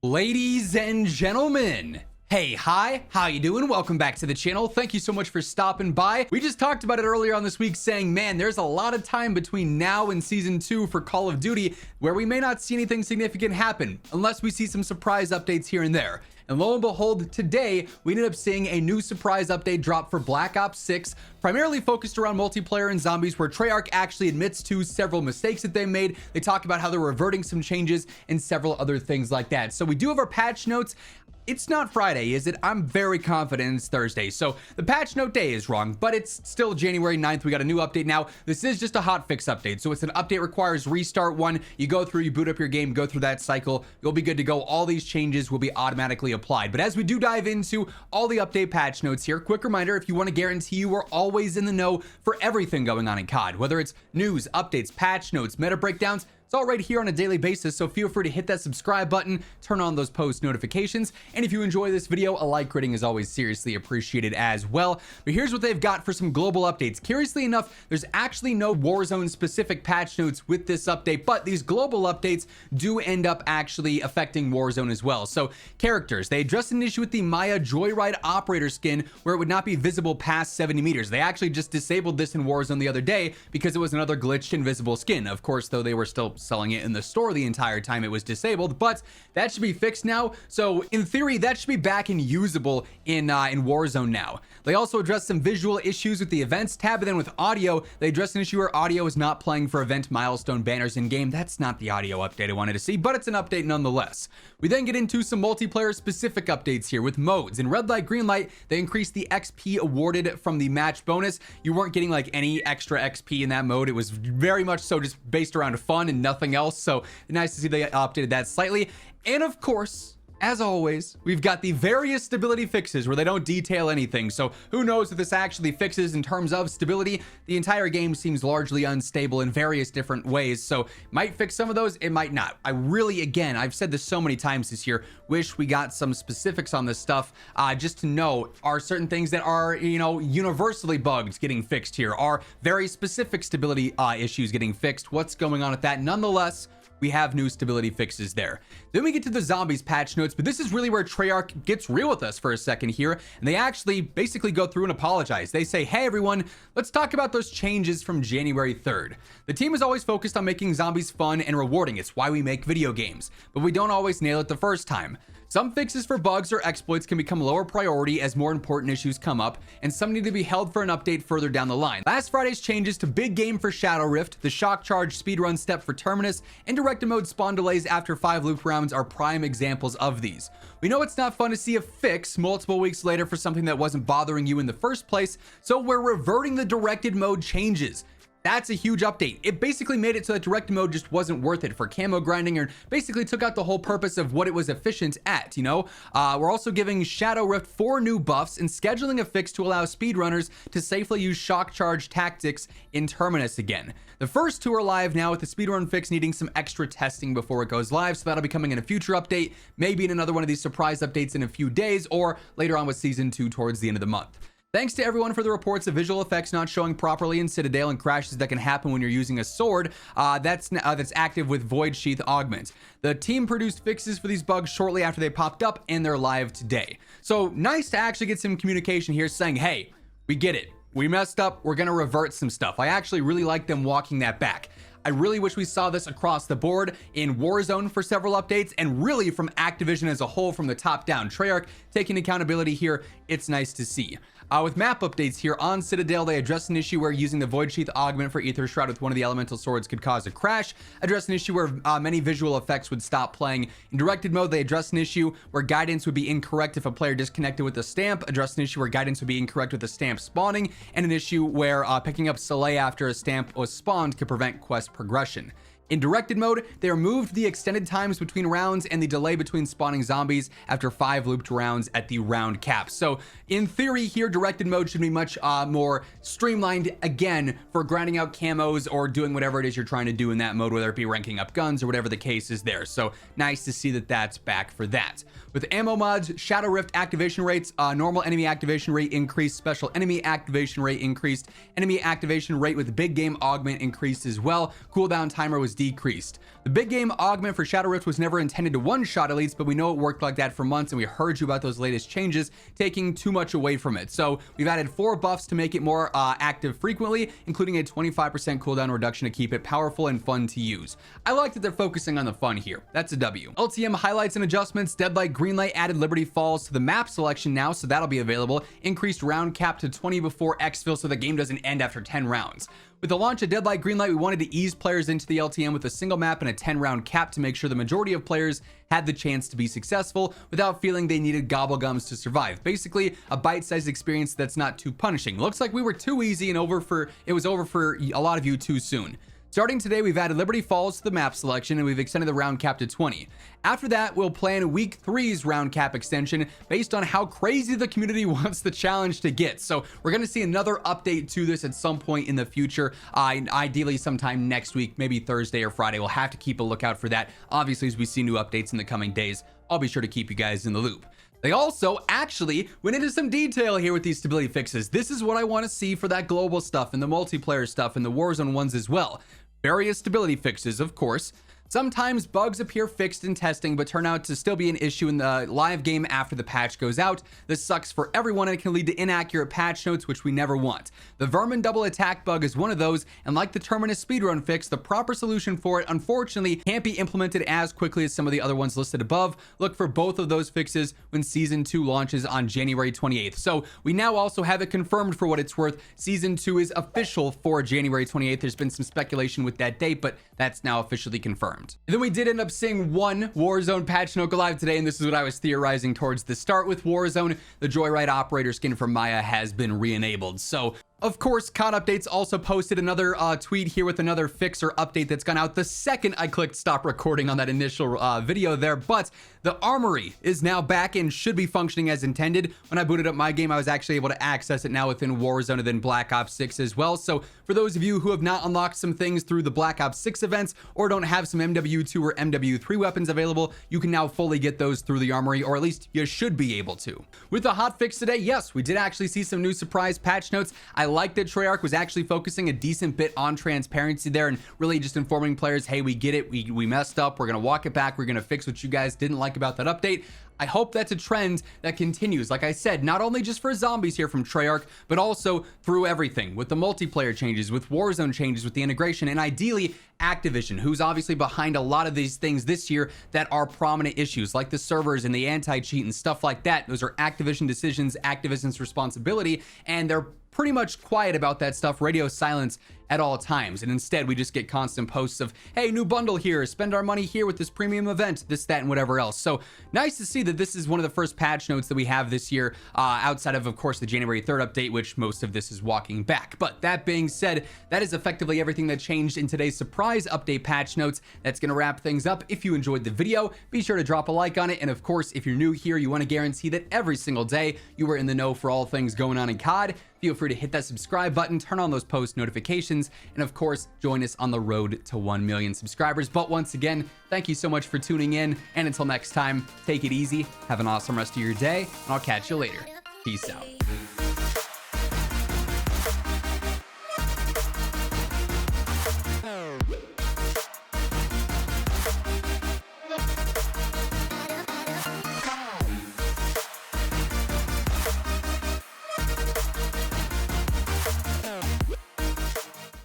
Ladies and gentlemen, hey, hi, how you doing? Welcome back to the channel. Thank you so much for stopping by. We just talked about it earlier on this week saying, man, there's a lot of time between now and season 2 for Call of Duty where we may not see anything significant happen unless we see some surprise updates here and there. And lo and behold, today we ended up seeing a new surprise update drop for Black Ops 6, primarily focused around multiplayer and zombies, where Treyarch actually admits to several mistakes that they made. They talk about how they're reverting some changes and several other things like that. So we do have our patch notes. It's not Friday, is it? I'm very confident it's Thursday. So the patch note day is wrong, but it's still January 9th. We got a new update now. This is just a hotfix update. So it's an update requires restart one. You go through, you boot up your game, go through that cycle. You'll be good to go. All these changes will be automatically applied. But as we do dive into all the update patch notes here, quick reminder, if you want to guarantee you are always in the know for everything going on in COD, whether it's news, updates, patch notes, meta breakdowns, it's all right here on a daily basis, so feel free to hit that subscribe button, turn on those post notifications, and if you enjoy this video, a like rating is always seriously appreciated as well. But here's what they've got for some global updates. Curiously enough, there's actually no Warzone specific patch notes with this update, but these global updates do end up actually affecting Warzone as well. So characters, they addressed an issue with the Maya Joyride operator skin where it would not be visible past 70 meters. They actually just disabled this in Warzone the other day because it was another glitched invisible skin. Of course, though, they were still selling it in the store the entire time it was disabled, but that should be fixed now. So in theory, that should be back and usable in Warzone now. They also addressed some visual issues with the events tab, and then with audio, they addressed an issue where audio is not playing for event milestone banners in game. That's not the audio update I wanted to see, but it's an update nonetheless. We then get into some multiplayer specific updates here with modes. In red light, green light, they increased the XP awarded from the match bonus. You weren't getting like any extra XP in that mode. It was very much so just based around fun and nothing else. So nice to see they updated that slightly. And of course, as always, we've got the various stability fixes where they don't detail anything. So who knows what this actually fixes in terms of stability. The entire game seems largely unstable in various different ways. So it might fix some of those, it might not. I really, again, I've said this so many times this year, wish we got some specifics on this stuff just to know, are certain things that are, you know, universally bugged getting fixed here? Are very specific stability issues getting fixed? What's going on with that? Nonetheless, we have new stability fixes there. Then we get to the zombies patch notes, but this is really where Treyarch gets real with us for a second here, and they actually basically go through and apologize. They say, hey everyone, let's talk about those changes from January 3rd. The team is always focused on making zombies fun and rewarding. It's why we make video games, but we don't always nail it the first time. Some fixes for bugs or exploits can become lower priority as more important issues come up, and some need to be held for an update further down the line. Last Friday's changes to Big Game for Shadow Rift, the Shock Charge speedrun step for Terminus, and Directed Mode spawn delays after 5 loop rounds are prime examples of these. We know it's not fun to see a fix multiple weeks later for something that wasn't bothering you in the first place, so we're reverting the Directed Mode changes. That's a huge update. It basically made it so that direct mode just wasn't worth it for camo grinding, or basically took out the whole purpose of what it was efficient at, you know? We're also giving Shadow Rift 4 new buffs and scheduling a fix to allow speedrunners to safely use shock charge tactics in Terminus again. The first 2 are live now, with the speedrun fix needing some extra testing before it goes live, so that'll be coming in a future update, maybe in another one of these surprise updates in a few days, or later on with season 2 towards the end of the month. Thanks to everyone for the reports of visual effects not showing properly in Citadel and crashes that can happen when you're using a sword that's active with Void Sheath Augment. The team produced fixes for these bugs shortly after they popped up, and they're live today. So nice to actually get some communication here saying, hey, we get it. We messed up. We're going to revert some stuff. I actually really like them walking that back. I really wish we saw this across the board in Warzone for several updates, and really from Activision as a whole, from the top down. Treyarch taking accountability here. It's nice to see. With map updates here on Citadel, they addressed an issue where using the Void Sheath Augment for Ether Shroud with one of the elemental swords could cause a crash. Addressed an issue where many visual effects would stop playing. In directed mode, they addressed an issue where guidance would be incorrect if a player disconnected with a stamp. Addressed an issue where guidance would be incorrect with a stamp spawning, and an issue where picking up Soleil after a stamp was spawned could prevent quest progression. In directed mode, they removed the extended times between rounds and the delay between spawning zombies after 5 looped rounds at the round cap. So in theory here, directed mode should be much more streamlined again for grinding out camos or doing whatever it is you're trying to do in that mode, whether it be ranking up guns or whatever the case is there. So nice to see that that's back for that. With ammo mods, Shadow Rift activation rates, normal enemy activation rate increased, special enemy activation rate increased, enemy activation rate with big game augment increased as well. Cooldown timer was was decreased. The big game augment for Shadow Rift was never intended to one-shot elites, but we know it worked like that for months, and we heard you about those latest changes taking too much away from it. So we've added 4 buffs to make it more active frequently, including a 25% cooldown reduction to keep it powerful and fun to use. I like that they're focusing on the fun here. That's a W. LTM highlights and adjustments. Deadlight Greenlight added Liberty Falls to the map selection now, so that'll be available. Increased round cap to 20 before exfil, so the game doesn't end after 10 rounds. With the launch of Deadlight Greenlight, we wanted to ease players into the LTM with a single map and a 10-round cap to make sure the majority of players had the chance to be successful without feeling they needed gobblegums to survive. Basically, a bite-sized experience that's not too punishing. Looks like we were too easy and it was over for a lot of you too soon. Starting today, we've added Liberty Falls to the map selection, and we've extended the round cap to 20. After that, we'll plan week 3's round cap extension based on how crazy the community wants the challenge to get. So we're going to see another update to this at some point in the future, ideally sometime next week, maybe Thursday or Friday. We'll have to keep a lookout for that. Obviously, as we see new updates in the coming days, I'll be sure to keep you guys in the loop. They also actually went into some detail here with these stability fixes. This is what I want to see for that global stuff and the multiplayer stuff and the Warzone ones as well. Various stability fixes, of course. Sometimes bugs appear fixed in testing, but turn out to still be an issue in the live game after the patch goes out. This sucks for everyone and it can lead to inaccurate patch notes, which we never want. The Vermin double attack bug is one of those, and like the Terminus speedrun fix, the proper solution for it unfortunately can't be implemented as quickly as some of the other ones listed above. Look for both of those fixes when Season 2 launches on January 28th. So we now also have it confirmed for what it's worth. Season 2 is official for January 28th. There's been some speculation with that date, but that's now officially confirmed. And then we did end up seeing one Warzone patch note go live today, and this is what I was theorizing towards the start with Warzone. The Joyride operator skin for Maya has been re-enabled. So of course, COD Updates also posted another tweet here with another fix or update that's gone out the second I clicked stop recording on that initial video there. But the Armory is now back and should be functioning as intended. When I booted up my game, I was actually able to access it now within Warzone and then Black Ops 6 as well. So for those of you who have not unlocked some things through the Black Ops 6 events or don't have some MW2 or MW3 weapons available, you can now fully get those through the Armory, or at least you should be able to. With the hot fix today, yes, we did actually see some new surprise patch notes. I like that Treyarch was actually focusing a decent bit on transparency there and really just informing players, hey, we get it, we messed up, we're gonna walk it back, we're gonna fix what you guys didn't like about that update. I hope that's a trend that continues. Like I said, not only just for zombies here from Treyarch, but also through everything, with the multiplayer changes, with Warzone changes, with the integration, and ideally Activision, who's obviously behind a lot of these things this year that are prominent issues, like the servers and the anti-cheat and stuff like that. Those are Activision decisions, Activision's responsibility, and they're pretty much quiet about that stuff, radio silence at all times. And instead we just get constant posts of, hey, new bundle here, spend our money here with this premium event, this, that, and whatever else. So nice to see that this is one of the first patch notes that we have this year, outside of course, the January 3rd update, which most of this is walking back. But that being said, that is effectively everything that changed in today's surprise update patch notes. That's going to wrap things up. If you enjoyed the video, be sure to drop a like on it. And of course, if you're new here, you want to guarantee that every single day you are in the know for all things going on in COD, feel free to hit that subscribe button, turn on those post notifications, and of course, join us on the road to 1 million subscribers. But once again, thank you so much for tuning in, and until next time, take it easy, have an awesome rest of your day, and I'll catch you later. Peace out.